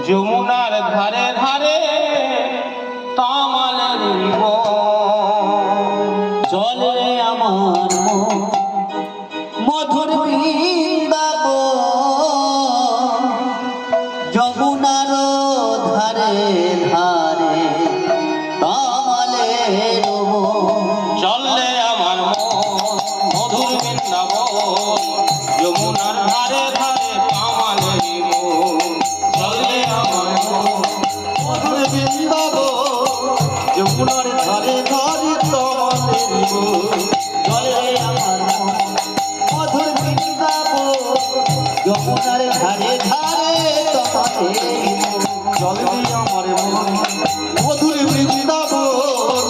যমুনার ধারে ধারে তামালের চলে আমার মধুর বৃন্দাবন যমুনার ধারে ধারে তামালের চলে আমার মধুর বৃন্দাবন যমুনার ধারে ধারে তামালের চলে আমার মধুর বৃন্দাবন যমুনার ধারে ধারে তামালের চলে আমার মধুর বৃন্দাবন যমুনার ধারে ধারে তামালের চলে আমার মধুর বৃন্দাবন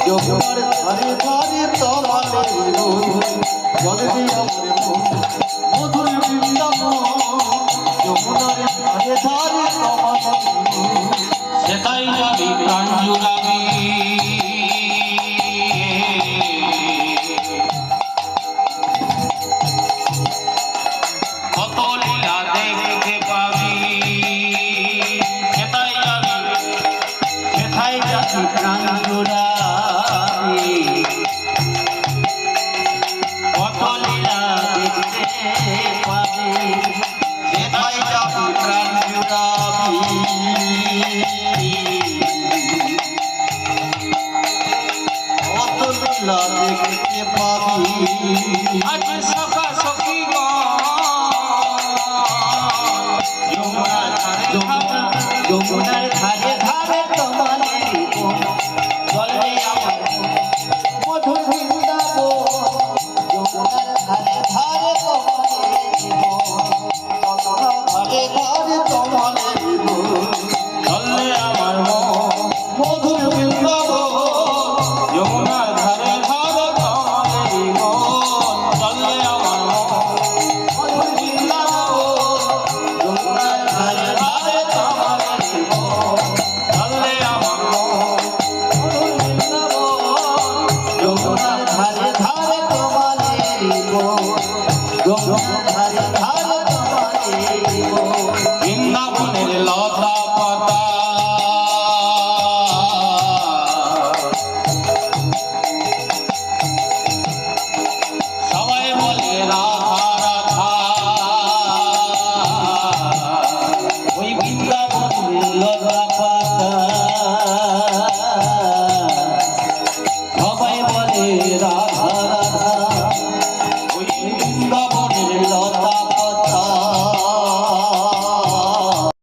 যমুনার ধারে ধারে তামালের চলে আমার মধুর বৃন্দাবন যমুনার ধারে ধারে তামালের সেটাই যাবি প্রাণ জুড়াবি কত লীলা দেখতে পাবি সেটাই যাবি প্রাণ জোড়াবি কত লীলা দেখতে পাবি সেটাই যাবি প্রাণ জোড়াবি কত লীলা দেখতে পাবি আজ সখা সখী যমুনা